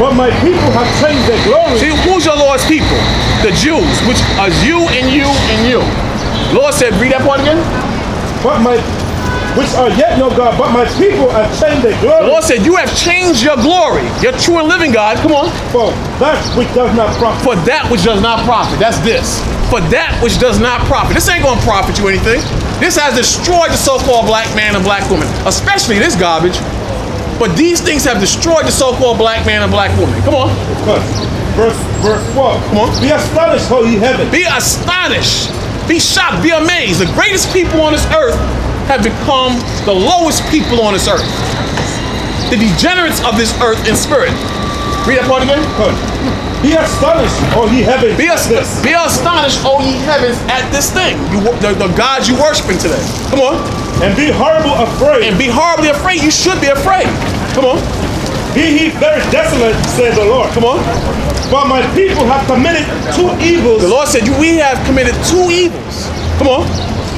But my people have changed their glory. See, who's your Lord's people? The Jews, which are you and you and you. Lord said, read that part again. But my, which are yet no God, but my people have changed their glory. The Lord said, you have changed your glory, your true and living God. Come on. For that which does not profit. For that which does not profit. That's this. For that which does not profit. This ain't going to profit you anything. This has destroyed the so-called black man and black woman, especially this garbage. But these things have destroyed the so-called black man and black woman. Come on. Verse 12. Come on. Be astonished, holy heaven. Be astonished. Be shocked. Be amazed. The greatest people on this earth have become the lowest people on this earth. The degenerates of this earth in spirit. Read that part again. Be astonished, O ye heavens. Be astonished, O ye heavens, at this thing. The gods you worshiping today. Come on. And be horribly afraid. And be horribly afraid. You should be afraid. Come on. Be ye very desolate, says the Lord. Come on. For my people have committed two evils. The Lord said, we have committed two evils. Come on.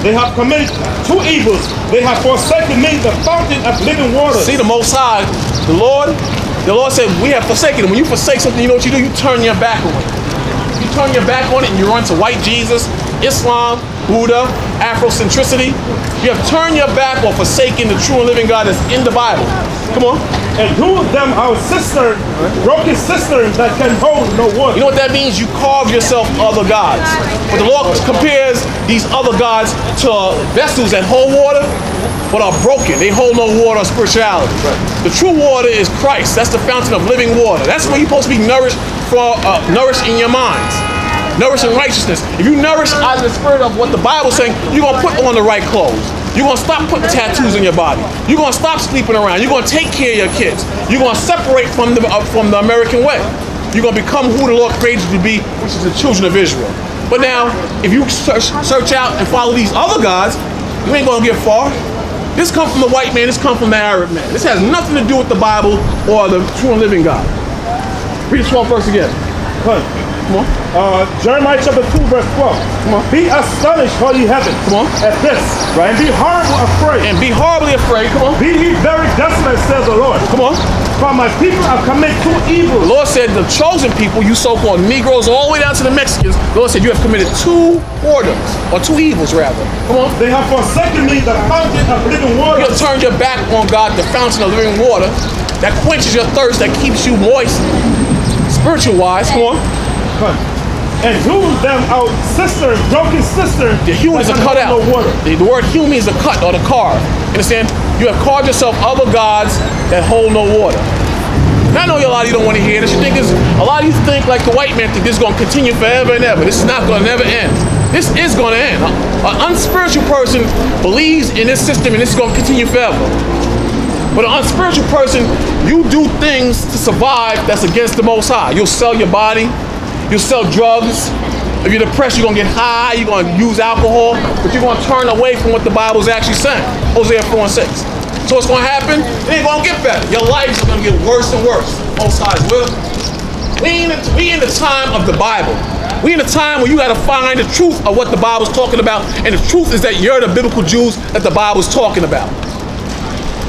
They have committed two evils. They have forsaken me, the fountain of living water. See, the Most High, the Lord said, we have forsaken it. When you forsake something, you know what you do? You turn your back on it. You turn your back on it and you run to white Jesus, Islam, Buddha, Afrocentricity. You have turned your back on forsaking the true and living God that's in the Bible. Come on. And do them our cistern, broken cisterns that can hold no water. You know what that means? You carve yourself other gods. But the Lord compares these other gods to vessels that hold water, but are broken. They hold no water or spirituality. The true water is Christ. That's the fountain of living water. That's where you're supposed to be nourished in your minds. Nourished in righteousness. If you nourish out of the spirit of what the Bible's saying, you're going to put on the right clothes. You're going to stop putting tattoos on your body. You're going to stop sleeping around. You're going to take care of your kids. You're going to separate from the American way. You're going to become who the Lord created you to be, which is the children of Israel. But now, if you search out and follow these other gods, you ain't going to get far. This comes from the white man. This comes from the Arab man. This has nothing to do with the Bible or the true and living God. Read the 12th verse again. Come on. Jeremiah chapter 2 verse 12. Come on. Be astonished, holy heaven. Come on. At this. Right. And be horribly afraid. And be horribly afraid. Come on. Be ye very desolate, says the Lord. Come on. For my people have committed two evils. The Lord said the chosen people, you so-called Negroes, all the way down to the Mexicans, the Lord said you have committed two whoredoms, or two evils rather. Come on. They have forsaken me, the fountain of living water. You have turned your back on God, the fountain of living water, that quenches your thirst, that keeps you moist, spiritual-wise. Come on. And hew them out cisterns, broken cisterns. The hewn is a cut out. No water. The word hew means a cut or to carve. Understand? You have carved yourself other gods that hold no water. Now, I know a lot of you don't want to hear this. A lot of you think like the white man think this is going to continue forever and ever. This is not going to never end. This is going to end. An unspiritual person believes in this system and this is going to continue forever. But an unspiritual person, you do things to survive that's against the Most High. You'll sell your body. You'll sell drugs. If you're depressed, you're going to get high. You're going to use alcohol. But you're going to turn away from what the Bible's actually saying. Hosea 4:6. So what's going to happen? It ain't going to get better. Your life is going to get worse and worse. Most High's will. We in the time of the Bible. We in a time where you got to find the truth of what the Bible's talking about. And the truth is that you're the biblical Jews that the Bible's talking about.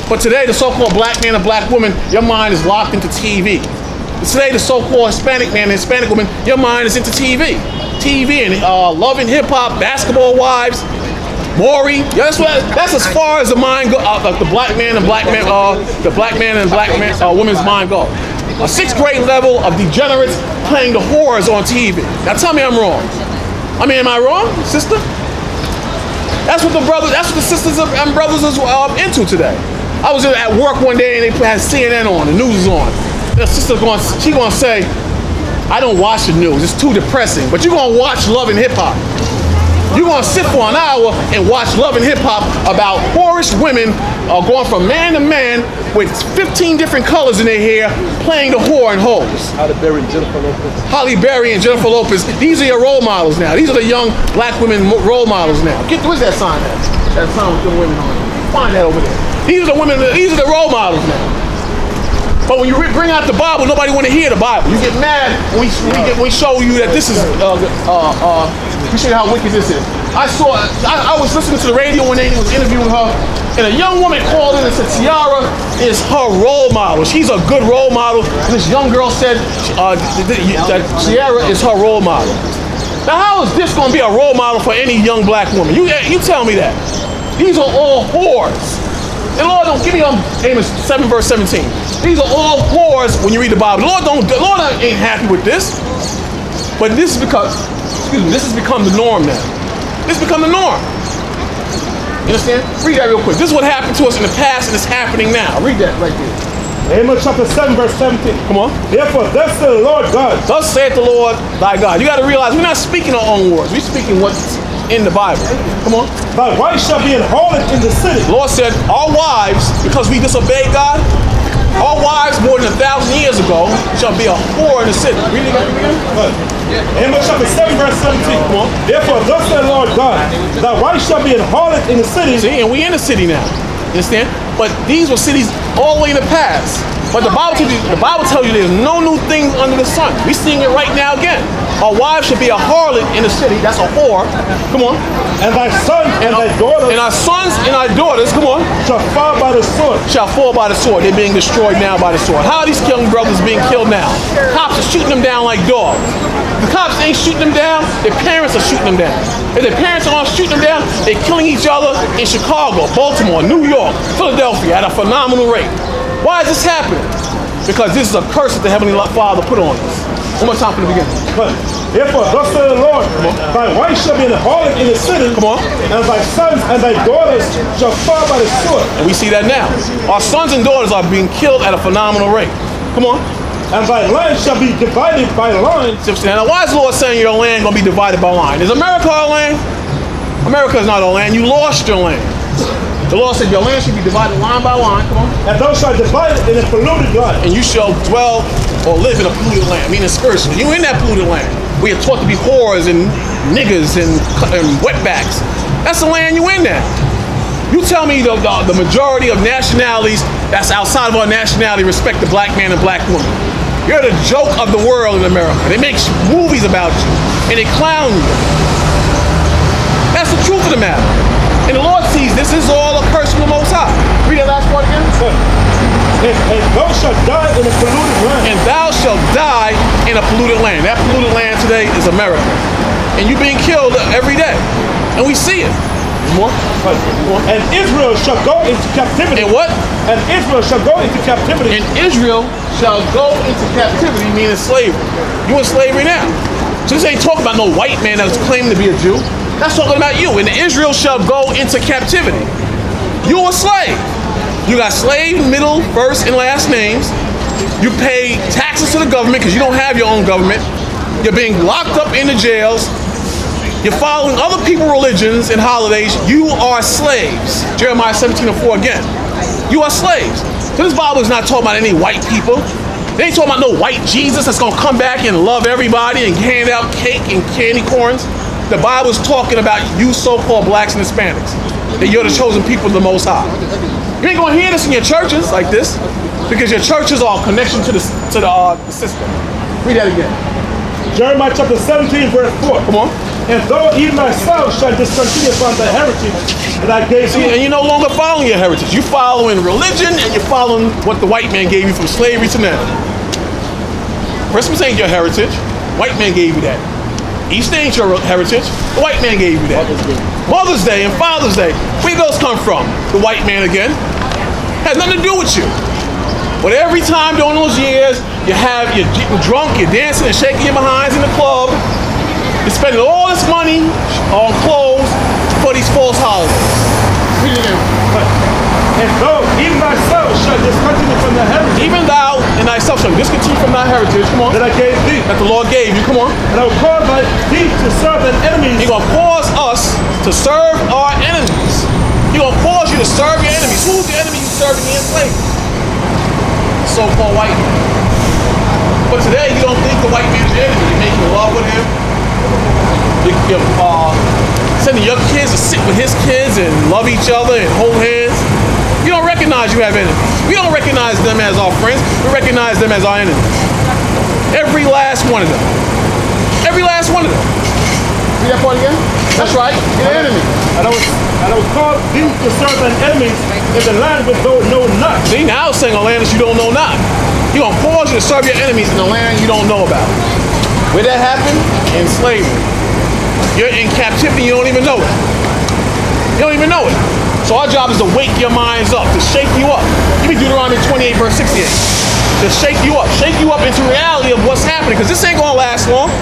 But today, the so-called black man and black woman, your mind is locked into TV. Today, the so-called Hispanic man and Hispanic woman, your mind is into TV. TV and Love and Hip Hop, Basketball Wives, Maury. Yeah, that's as far as the mind goes. The black man and black woman's mind go. A 6th grade level of degenerates playing the whores on TV. Now tell me I'm wrong. I mean, am I wrong, sister? That's what the sisters and brothers are into today. I was at work one day and they had CNN on, the news is on. The sister's gonna say, I don't watch the news, it's too depressing. But you're gonna watch Love and Hip Hop. You're gonna sit for an hour and watch Love and Hip Hop about whorish women going from man to man with 15 different colors in their hair, playing the whore and hoes. Halle Berry and Jennifer Lopez. Halle Berry and Jennifer Lopez. These are your role models now. These are the young black women role models now. Where's that sign at? That sign with the women on it. Find that over there. These are the women. These are the role models now. But when you bring out the Bible, nobody want to hear the Bible. You get mad when we show you that this is, we show you how wicked this is. I was listening to the radio when they was interviewing her. And a young woman called in and said Tiara is her role model. She's a good role model. And this young girl said that Tiara is her role model. Now, how is this going to be a role model for any young black woman? You tell me that. These are all whores. And Lord, don't give me Amos 7 verse 17. These are all whores when you read the Bible. Lord ain't happy with this. But this is because, this has become the norm now. This has become the norm. You understand? Read that real quick. This is what happened to us in the past and it's happening now. Read that right there. Amos chapter 7 verse 17. Come on. Therefore, thus saith the Lord God. Thus saith the Lord thy God. You got to realize we're not speaking our own words. We're speaking what's in the Bible. Come on. Thy wife shall be an harlot in the city. The Lord said, our wives, because we disobeyed God, our wives more than 1,000 years ago shall be a whore in the city. Read it again. Amos chapter 7 verse 17. Come on. Therefore, thus saith the Lord God, thy wife shall be an harlot in the city. See, and we in the city now. You understand? But these were cities all the way in the past. But the Bible tells you there's no new thing under the sun. We're seeing it right now again. Our wives should be a harlot in the city. That's a whore. Come on. And thy sons and thy daughters. And our sons and our daughters, come on. Shall fall by the sword. Shall fall by the sword. They're being destroyed now by the sword. How are these young brothers being killed now? Cops are shooting them down like dogs. The cops ain't shooting them down. Their parents are shooting them down. If their parents aren't shooting them down, they're killing each other in Chicago, Baltimore, New York, Philadelphia at a phenomenal rate. Why is this happening? Because this is a curse that the Heavenly Father put on us. One more time from the beginning. But therefore, thus saith the Lord, thy wife shall be an harlot in the city. Come on. And thy sons and thy daughters shall fall by the sword. And we see that now. Our sons and daughters are being killed at a phenomenal rate. Come on. And thy land shall be divided by lines. Now, why is the Lord saying your land going to be divided by line? Is America our land? America is not our land. You lost your land. The Lord said your land should be divided line by line. Come on. And thou shalt divide it in a polluted land. And you shall dwell or live in a polluted land, meaning spiritually. You in that polluted land. We are taught to be whores and niggas and wetbacks. That's the land you in there. You tell me the majority of nationalities that's outside of our nationality respect the black man and black woman. You're the joke of the world in America. They make movies about you and they clown you. That's the truth of the matter. And the Lord sees this is all a curse from the Most High. Read that last part again. And thou shalt die in a polluted land. And thou shalt die in a polluted land. That polluted land today is America. And you're being killed every day. And we see it. More? And Israel shall go into captivity. And what? And Israel shall go into captivity. And Israel shall go into captivity, meaning slavery. You in slavery now. So this ain't talking about no white man that's claiming to be a Jew. That's talking about you. And Israel shall go into captivity. You're a slave. You got slave, middle, first, and last names. You pay taxes to the government because you don't have your own government. You're being locked up in the jails. You're following other people's religions and holidays. You are slaves. Jeremiah 17:4 again. You are slaves. So this Bible is not talking about any white people. They ain't talking about no white Jesus that's going to come back and love everybody and hand out cake and candy corns. The Bible is talking about you so-called blacks and Hispanics. That you're the chosen people of the Most High. You ain't going to hear this in your churches like this because your churches are a connection to the system. Read that again. Jeremiah chapter 17 verse 4. Come on. And though even thyself shall discontinue from the heritage that I gave you. And you're no longer following your heritage. You're following religion and you're following what the white man gave you from slavery to now. Christmas ain't your heritage. White man gave you that. Easter ain't your heritage. The white man gave you that. Mother's Day and Father's Day. Where do those come from? The white man again. Has nothing to do with you. But every time during those years, you're getting drunk, you're dancing and shaking your behinds in the club. You're spending all this money on clothes for these false holidays. Read it again. And though even thyself shall discontinue from the heritage. Even thou and thyself shall discontinue from thy heritage. Come on. That I gave thee. That the Lord gave you. Come on. And I will cause thy feet to serve thine enemies. He's going to cause us to serve our enemies. He's going to cause you to serve your enemies. Who's the enemy you serving in slavery? So-called white man. But today you don't think the white man's your enemy. You're making love with him. You're sending your kids to sit with his kids and love each other and hold hands. You don't recognize you have enemies. We don't recognize them as our friends. We recognize them as our enemies. Every last one of them. Every last one of them. See that part again? That's right. Your enemy. and I was called thee to serve thine enemies in the land which thou know not. See, now it's saying a land that you don't know not. He's going to cause you to serve your enemies in a land you don't know about. Where that happened? In slavery. You're in captivity, you don't even know it. You don't even know it. So our job is to wake your minds up, to shake you up. Give me Deuteronomy 28, verse 68. To shake you up into reality of what's happening, because this ain't gonna last long.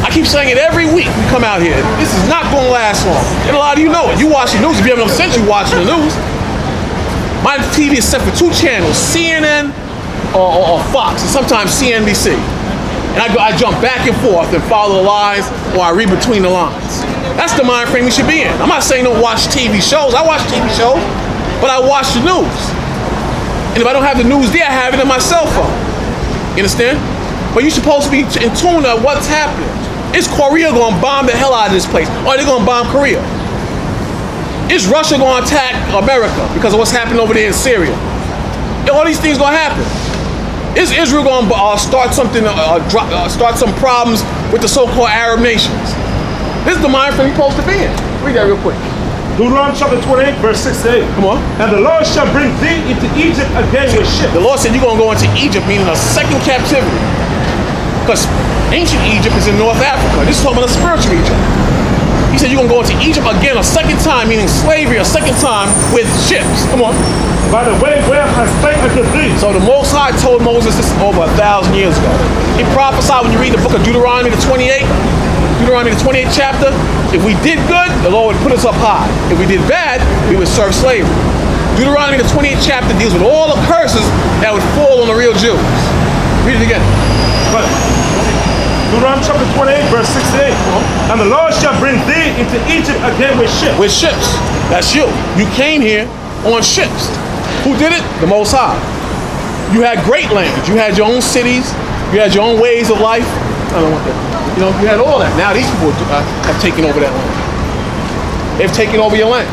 I keep saying it every week we come out here. This is not gonna last long. And a lot of you know it. You watch the news. If you have no sense, you watching the news. My TV is set for 2 channels, CNN or Fox, and sometimes CNBC. And I jump back and forth and follow the lines, or I read between the lines. That's the mind frame we should be in. I'm not saying don't watch TV shows. I watch TV shows, but I watch the news. And if I don't have the news there, I have it in my cell phone. You understand? But you're supposed to be in tune to what's happening. Is Korea going to bomb the hell out of this place? Or are they going to bomb Korea? Is Russia going to attack America because of what's happening over there in Syria? All these things going to happen. Is Israel going to start something, start some problems with the so-called Arab nations? This is the mind frame you're supposed to be in. Read that real quick. Deuteronomy chapter 28, verse 6 to 8. Come on. And the Lord shall bring thee into Egypt again with ships. The Lord said you're going to go into Egypt, meaning a second captivity. Because ancient Egypt is in North Africa. This is talking about a spiritual Egypt. He said you're going to go into Egypt again a second time, meaning slavery a second time with ships. Come on. By the way where I spake unto thee. So the Most High told Moses this over 1,000 years ago. He prophesied when you read the book of Deuteronomy, the 28th chapter. If we did good, the Lord would put us up high. If we did bad, we would serve slavery. Deuteronomy, the 28th chapter, deals with all the curses that would fall on the real Jews. Read it again. But Deuteronomy chapter 28, verse 6 to 8. And the Lord shall bring thee into Egypt again with ships. With ships. That's you. You came here on ships. Who did it? The Most High. You had great lands. You had your own cities. You had your own ways of life. I don't want that. You know, you had all that. Now these people have taken over that land. They've taken over your land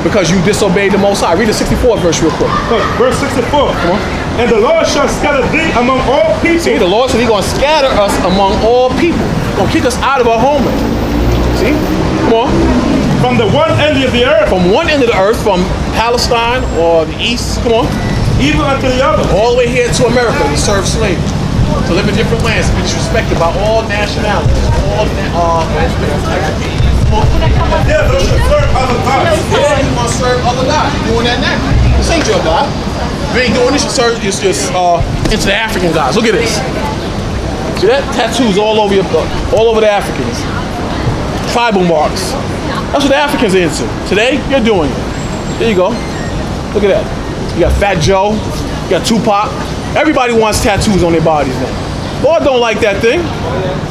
because you disobeyed the Most High. Read the 64th verse real quick. Verse 64. Come on. And the Lord shall scatter thee among all people. See, the Lord said He's going to scatter us among all people. He's going to kick us out of our homeland. See? Come on. From the one end of the earth. From one end of the earth, from Palestine or the east, come on. Even unto the other. All the way here to America to serve slavery. To live in different lands, to be disrespected by all nationalities. All yeah, those should serve other gods. Yeah, you want to serve other gods. You're doing that now. This ain't your God. If you ain't doing this, you serve it's just into the African gods. Look at this. See that? Tattoos all over the Africans. Tribal marks. That's what the Africans are into. Today, you're doing it. There you go. Look at that. You got Fat Joe. You got Tupac. Everybody wants tattoos on their bodies now. Lord don't like that thing.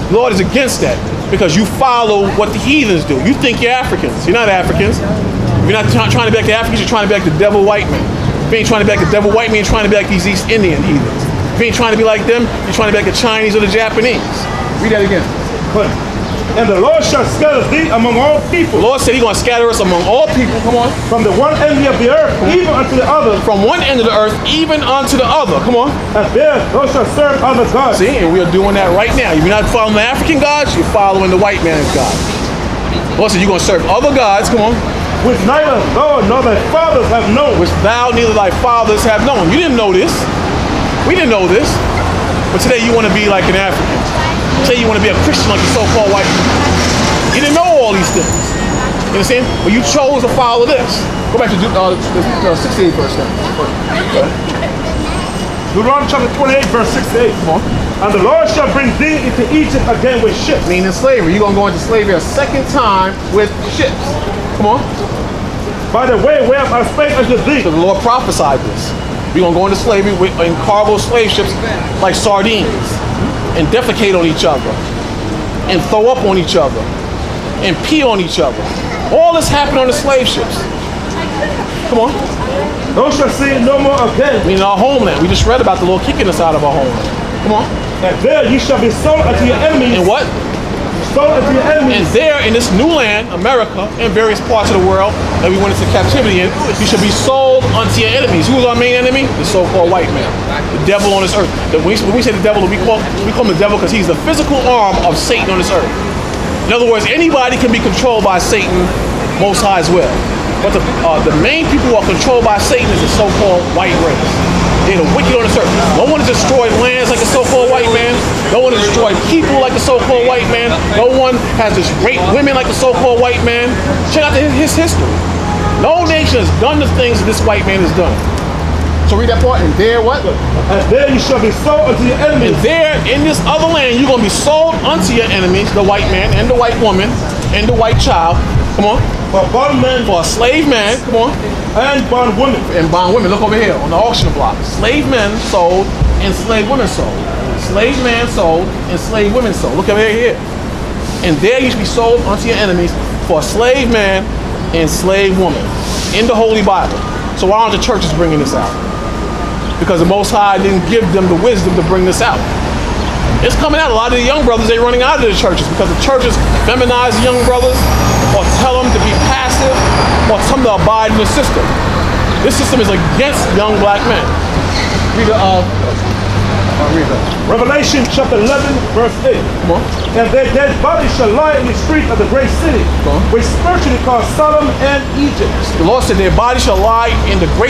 Lord is against that because you follow what the heathens do. You think you're Africans. You're not Africans. If you're not trying to be like the Africans, you're trying to be like the devil white man. If you ain't trying to be like the devil white man, you're trying to be like these East Indian heathens. If you ain't trying to be like them, you're trying to be like the Chinese or the Japanese. Read that again. And the Lord shall scatter thee among all people. The Lord said He's going to scatter us among all people. Come on. From the one end of the earth, even unto the other. From one end of the earth, even unto the other. Come on. And there thou shalt serve other gods. See, and we are doing that right now. If you're not following the African gods, you're following the white man's God. The Lord said you're going to serve other gods. Come on. Which neither thou nor thy fathers have known. Which thou neither thy fathers have known. You didn't know this. We didn't know this. But today you want to be like an African. Today you want to be a Christian like the so-called white man. You didn't know all these things. You understand? But you chose to follow this. Go back to the 68th verse now. Deuteronomy chapter 28, verse 6 to 8. Come on. And the Lord shall bring thee into Egypt again with ships. Meaning slavery. You're going to go into slavery a second time with ships. Come on. By the way where I spake unto thee. So the Lord prophesied this. We're going to go into slavery in cargo slave ships like sardines. And defecate on each other. And throw up on each other. And pee on each other. All this happened on the slave ships. Come on. Thou shalt see it no more again. Meaning our homeland. We just read about the Lord kicking us out of our homeland. Come on. And there you shall be sold unto your enemies. And what? Sold unto your enemies. And there in this new land, America, and various parts of the world that we went into captivity in, you shall be sold unto your enemies. Who's our main enemy? The so-called white man. The devil on this earth. When we say the devil, we call him the devil because he's the physical arm of Satan on this earth. In other words, anybody can be controlled by Satan, Most High as well. But the main people who are controlled by Satan is the so-called white race. They're the wicked on the earth. No one has destroyed lands like the so-called white man. No one has destroyed people like the so-called white man. No one has just raped women like the so-called white man. Check out his history. No nation has done the things that this white man has done. So read that part. And there what? And there you shall be sold unto your enemies. And there, in this other land, you're going to be sold unto your enemies, the white man and the white woman and the white child. Come on. For bondmen, For a slave man. Come on. and bondwomen. And bond women. Look over here on the auction block. Slave men sold and slave women sold. Slave man sold and slave women sold. Look over here. And there you should be sold unto your enemies for a slave man and slave woman in the Holy Bible. So why aren't the churches bringing this out? Because the Most High didn't give them the wisdom to bring this out. It's coming out. A lot of the young brothers, they're running out of the churches because the churches feminize the young brothers or tell them to be passive or tell them to abide in the system. This system is against young black men. Read the Revelation chapter 11, verse 8. Come on. And their dead bodies shall lie in the street of the great city, Go on. which spiritually called Sodom and Egypt. The Lord said their bodies shall lie in the great